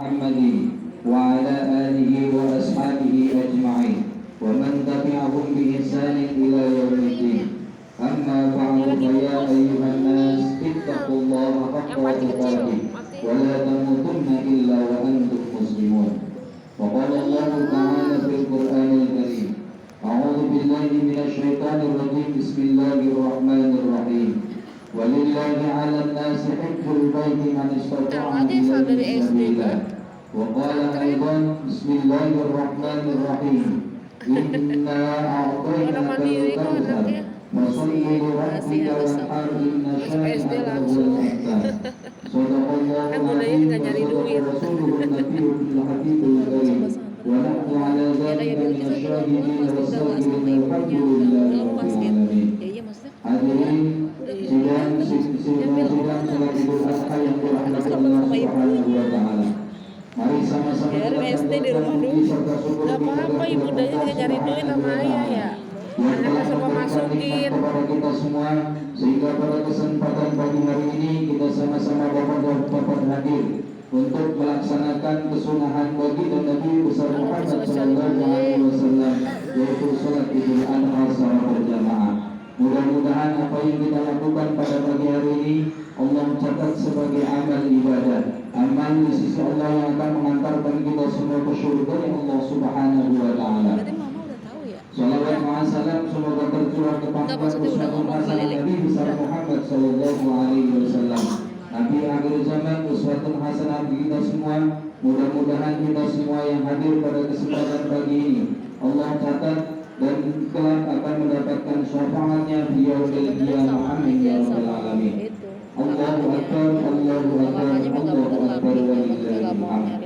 محمد وعلى آله وأصحابه أجمعين ومن تبعهم بإحسان إلى يوم الدين. أما بعد فيا أيها الناس اتقوا الله حق تقاته ولا تموتن إلا وأنتم مسلمون. وقال الله تعالى في القرآن الكريم: أعوذ بالله من الشيطان الرجيم. بسم الله الرحمن الرحيم. ولله على الناس حج البيت من استطاع إليه سبيلا. وقال أيضا: بسم الله الرحمن الرحيم. إنا أعطيناك الكوثر فصل لربك وانحر إن شانئك هو الأبتر. صدق الله العظيم وصدق رسوله النبي الحبيب الكريم. ونحن على ذلك من الشاهدين والصابرين والحمد لله رب العالمين. Hadirin sidang salat Idul Adha yang dirahmati Allah Subhanahu wa taala. Mari sama-sama kita Gak apa-apa ibu daya juga cari duit sama ayah ya. Anaknya semua masukin kepada kita semua, sehingga pada kesempatan pagi hari ini kita sama-sama dapat hadir untuk melaksanakan kesunahan baginda Nabi besar Muhammad sallallahu alaihi wasallam, yaitu salat Idul Adha secara berjamaah. Mudah-mudahan apa yang kita lakukan pada pagi hari ini Allah catat sebagai amal ibadah, amal di sisi Allah yang akan mengantarkan kita semua ke surga Allah Subhanahu wa taala. Salawat wa salam semoga tercurah kepada Rasulullah Nabi besar Muhammad sallallahu alaihi wasallam, Nabi akhir zaman, uswatun hasanah bagi kita semua. Mudah-mudahan kita semua yang hadir pada kesempatan pagi ini Allah catat dan kelak akan mendapatkan syafaatnya di yaumil qiyamah. Amin ya rabbal alamin. Allahu akbar, Allahu akbar, Allahu akbar walillahil hamd.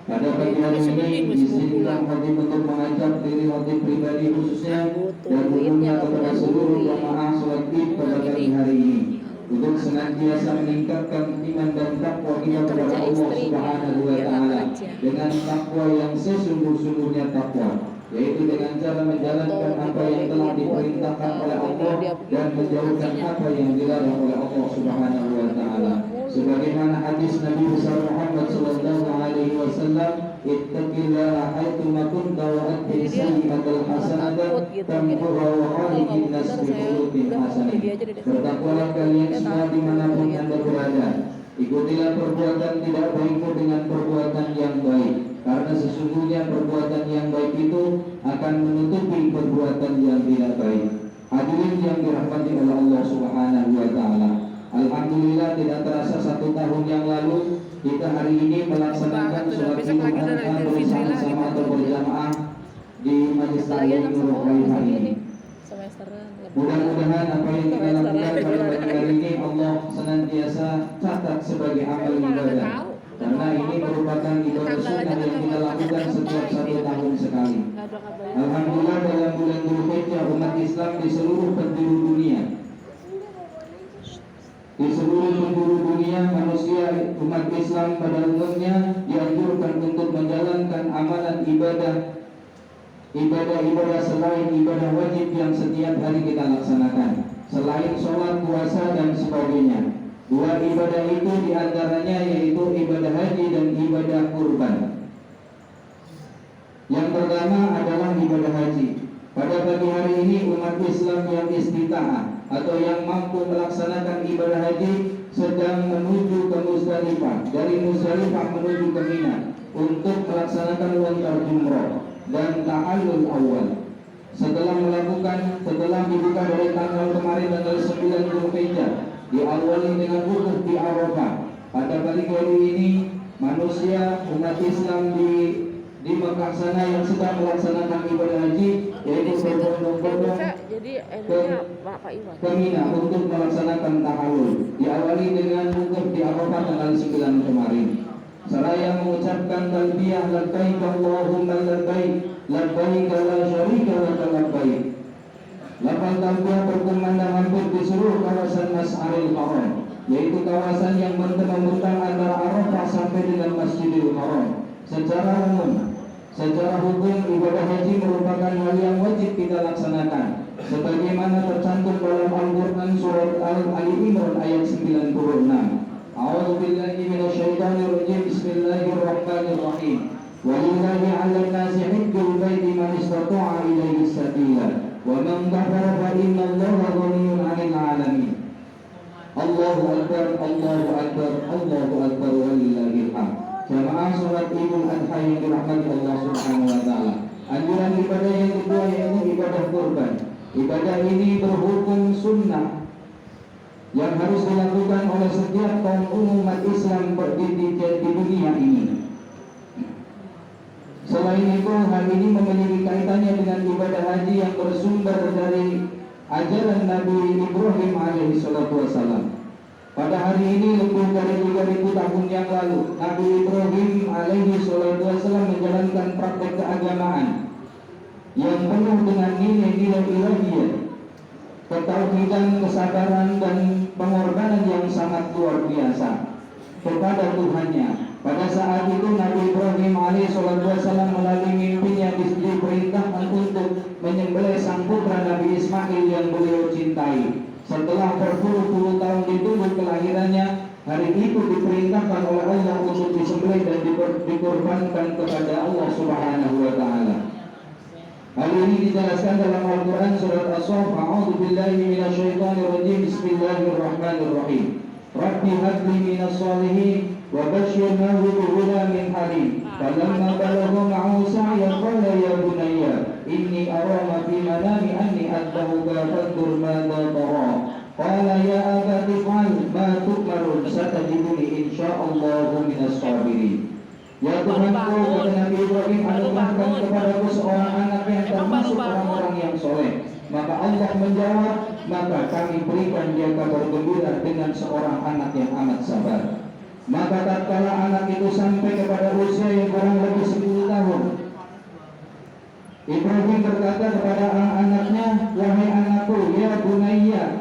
Pada pagi hari ini izinkan kami untuk mengajak diri kami pribadi khususnya dan umumnya kepada seluruh jamaah salat Id pada pagi hari ini untuk senantiasa meningkatkan iman dan takwa kita kepada Allah Subhanahu wa taala dengan takwa yang sesungguh-sungguhnya takwa, yaitu dengan cara menjalankan apa yang telah diperintahkan oleh Allah dan menjauhkan apa yang dilarang oleh Allah Subhanahu wa taala. Sebagaimana hadis Nabi besar Muhammad sallallahu alaihi wasallam, ittaqillaha haitsu ma kunta wa atbi sayyi'atal hasanata tamhuha wa khaliqin nas bi khuluqin hasanah. Bertakwalah kalian semua dimanapun Anda berada. Ikutilah perbuatan tidak baikmu dengan perbuatan yang baik, karena sesungguhnya perbuatan yang baik itu akan menutupi perbuatan yang tidak baik. Hadirin yang dirahmati oleh Allah Subhanahu wa taala. Alhamdulillah tidak terasa 1 tahun yang lalu kita hari ini melaksanakan sholat Idul Adha bersama-sama atau berjamaah di Majelis Taklim Nurul Raihah ini. Mudah-mudahan apa yang kita lakukan pada pagi hari ini Allah senantiasa catat sebagai amal ibadah, karena ini merupakan ibadah sunnah yang kita lakukan setiap 1 tahun sekali. Alhamdulillah dalam bulan Dzulhijjah umat Islam di seluruh penjuru dunia, manusia umat Islam pada umumnya dianjurkan untuk menjalankan amalan ibadah selain ibadah wajib yang setiap hari kita laksanakan, selain sholat, puasa dan sebagainya. 2 ibadah itu diantaranya yaitu ibadah haji dan ibadah kurban. Yang pertama adalah ibadah haji. Pada pagi hari ini umat Islam yang istita'ah atau yang mampu melaksanakan ibadah haji sedang menuju ke Muzdalifah, dari Muzdalifah menuju ke Mina untuk melaksanakan lontar jumrah dan ta'allul awal. Setelah dibuka dari tanggal kemarin tanggal 9 Dzulhijjah, diawali dengan wukuf di Arafah. Pada pagi hari ini manusia umat Islam di Mekah sana yang sedang melaksanakan ibadah haji, yaitu berbondong-bondong ke Mina untuk melaksanakan tahallul. Diawali dengan wukuf di Arafah tanggal 9 kemarin. Seraya mengucapkan talbiyah labbaik Allahumma labbaik, labbaik la syarika lak labbaik. Lafal talbiyah berkumandang hampir di seluruh kawasan Mas'aril Haram, yaitu kawasan yang membentang antara Arafah sampai dengan Masjidil Haram. Secara hukum ibadah haji merupakan hal yang wajib kita laksanakan, sebagaimana tercantum dalam Al-Quran surat Ali Imran ayat 96. أعوذ بالله من الشيطان الرجيم. بسم الله الرحمن الرحيم. ولله على الناس حج البيت من استطاع إليه سبيلا ومن كفر فإن الله غني عن العالمين. Allahu Akbar, Allahu Akbar, Allahu Akbar, walillahil hamd. Jamaah sholat Idul Adha yang dirahmati Allah Subhanahu wa taala. Anjuran ibadah yang kedua yaitu ibadah kurban. Ibadah ini berhukum sunnah yang harus dilakukan oleh setiap kaum umat Islam di dunia ini. Selain itu, hal ini memiliki kaitannya dengan ibadah haji yang bersumber dari ajaran Nabi Ibrahim alaihi salatu wasalam. Pada hari ini lebih dari 3000 tahun yang lalu, Nabi Ibrahim alaihi salatu wasalam menjalankan praktek keagamaan yang penuh dengan nilai-nilai ilahiyah, ketauhidan, kesabaran dan pengorbanan yang sangat luar biasa kepada Tuhannya. Pada saat itu Nabi Ibrahim alaihissalam melalui mimpinya diperintahkan untuk menyembelih sang putra Nabi Ismail yang beliau cintai. Setelah berpuluh-puluh tahun ditunggu kelahirannya, hari itu diperintahkan oleh Allah untuk disembelih dan dikorbankan kepada Allah Subhanahu wa taala. Hal ini dijelaskan dalam Al-Quran surat As-Saff. A'udzu billahi minasyaitonir rajim. Bismillahirrahmanirrahim. Rabbi habli minas shalihin wa basyirnahu bighulamin halim. Falamma balagha ma'ahu sa'yan qala ya bunayya inni ara ma fi manami anni adbahuka fanzur madza tara. Qala ya abati if'al ma tu'marun satajiduni insyaallahu minas sabirin. Ya Tuhanku, kata Nabi Ibrahim, anugerahkan kepadaku seorang anak yang termasuk orang-orang yang soleh. Maka Allah menjawab, maka kami berikan dia kabar gembira dengan seorang anak yang amat sabar. Maka tatkala anak itu sampai kepada usia yang kurang lebih 10 tahun, Ibrahim berkata kepada anaknya, wahai anakku, ya bunayya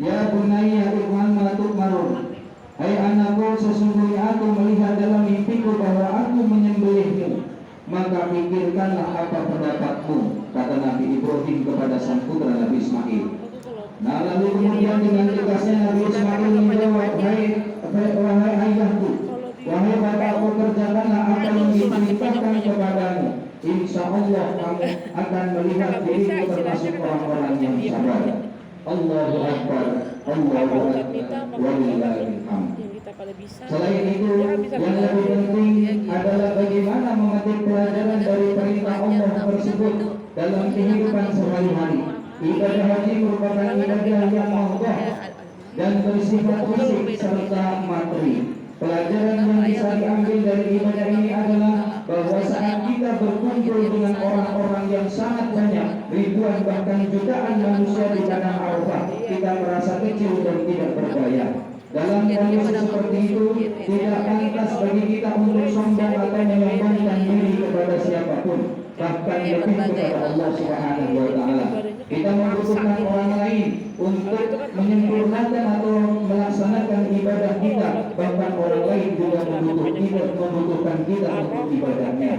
if'al ma tu'marun. Hai anakku, sesungguhnya aku melihat dalam mimpiku bahwa aku menyembelihmu. Maka pikirkanlah apa pendapatmu, kata Nabi Ibrahim kepada sang putra Nabi Ismail. Nah, lalu kemudian dengan tegasnya Nabi Ismail menjawab, wahai ayahku, wahai bapakku, kerjakanlah apa yang diperintahkan kepadamu. Insya Allah kamu akan melihat dirimu termasuk orang-orang yang sabar. Allahu Akbar, Allahu Akbar, walillahil hamd. Selain itu, yang lebih penting adalah bagaimana memetik pelajaran dari perintah Allah tersebut dalam kehidupan sehari-hari. Ibadah haji merupakan ibadah yang mahdoh dan bersifat fisik serta materi. Pelajaran yang bisa diambil dari ibadah ini adalah bahwa saat kita berkumpul dengan orang-orang yang sangat banyak, ribuan bahkan jutaan manusia di padang Arafah, kita merasa kecil dan tidak berdaya. Dalam kondisi seperti itu, tidak pantas bagi kita untuk sombong atau menyombongkan diri kepada siapapun, bahkan lebih kepada Allah Subhanahu wa taala. Kita membutuhkan orang lain untuk menyempurnakan atau melaksanakan ibadah kita, bahkan orang lain juga membutuhkan kita untuk ibadahnya.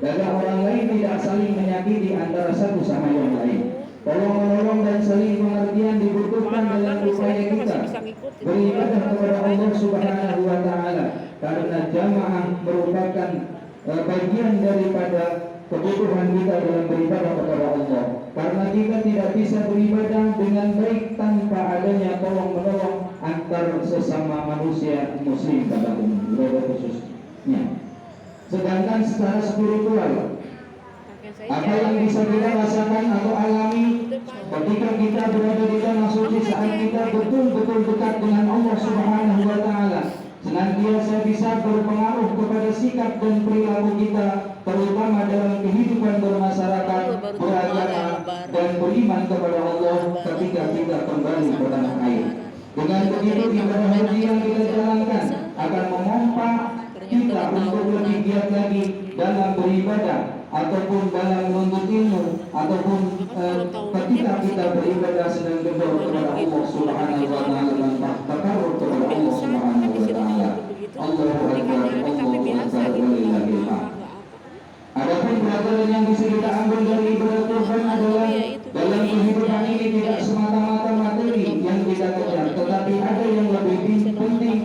Dan orang lain tidak saling menyakiti antara satu sama yang lain. Tolong-menolong dan saling pengertian dibutuhkan dalam upaya kita beribadah kepada Allah Subhanahu wa taala, karena jamaah merupakan bagian daripada kebutuhan kita dalam beribadah kepada Allah. Karena kita tidak bisa beribadah dengan baik tanpa adanya tolong-menolong antar sesama manusia muslim pada umumnya khususnya. Sedangkan secara spiritual, apa yang bisa kita rasakan atau alami ketika kita berada di tanah suci, saat kita betul-betul dekat dengan Allah Subhanahu wa taala, senantiasa bisa berpengaruh kepada sikap dan perilaku kita, terutama dalam kehidupan bermasyarakat, beragama dan beriman kepada Allah ketika kita kembali ke tanah air. Dengan begitu, ibadah haji yang kita jalankan akan memompa kita untuk lebih giat lagi dalam beribadah, ataupun dalam menuntut ilmu, ataupun ketika kita beribadah sedang berdoa kepada Allah Subhanahu wa taala dan takarrub kepada Allah Subhanahu wa taala. Allahu Akbar, Allahu Akbar, walillahil hamd. Adapun pelajaran yang bisa kita ambil dari ibadah kurban adalah dalam kehidupan ini tidak semata-mata materi yang kita kejar, tetapi ada yang lebih penting,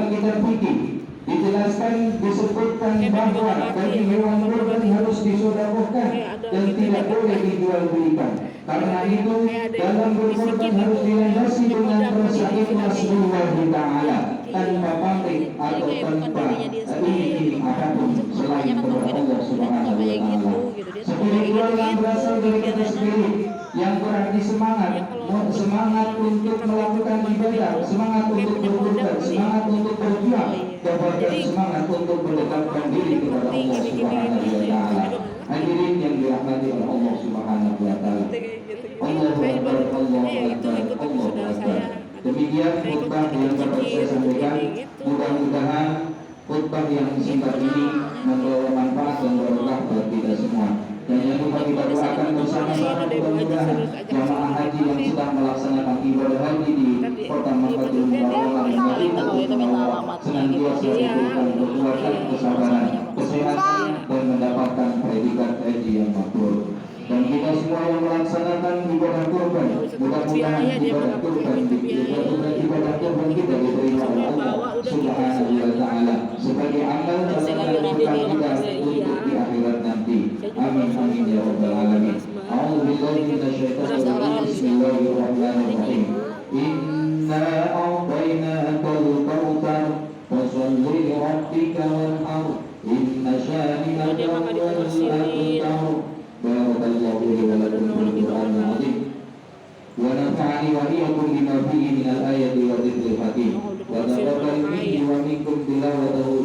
dalam kitab fikih dijelaskan disebutkan bahwa bagi hewan kurban harus disedekahkan dan tidak boleh dijual belikan. Karena itu dalam berkorban harus dilandasi dengan rasa ikhlas lillahi ta'ala tanpa pamrih atau tanpa ingin apapun selain kepada Allah Subhanahu wa taala. Spiritual yang berasal dari kata spirit yang berarti semangat, semangat untuk melakukan ibadah, semangat untuk berkorban, semangat untuk berjuang, dan bahkan semangat untuk mendekatkan diri kepada Allah Subhanahu wa taala. Hadirin yang dirahmati oleh Allah Subhanahu wa taala. Allahu Akbar, Allahu Akbar, Allahu Akbar. Demikian khutbah yang dapat saya sampaikan. Mudah-mudahan khutbah yang singkat ini membawa manfaat dan berkah bagi kita semua. Dan yang lupa kita doakan bersama-sama mudah-mudahan jamaah haji yang sedang melaksanakan ibadah haji di kota Makkatul Mukarramah senantiasa diberikan kekuatan, kesabaran, kesehatan, dan mendapatkan predikat haji yang makbul. Dan kita semua yang melaksanakan ibadah kurban, mudah-mudahan ibadah kurban kita diterima oleh Allah Subhanahu wa taala sebagai amal dalam kita untuk di akhirat nanti. Amin amin ya rabbal alamin. A'udzu billahi minasyaitonir rajim. Bismillahirrahmanirrahim. Inna a'tainakal kautsar fasholli li rabbika wanhar. Inna syani'aka huwal abtar. Barakallahu li wa lakum fil Qur'anil azim. Wa nafa'ani wa iyyakum bima fihi minal ayati wa dzikril hakim. Wa taqabbal minni wa minkum tilawatahu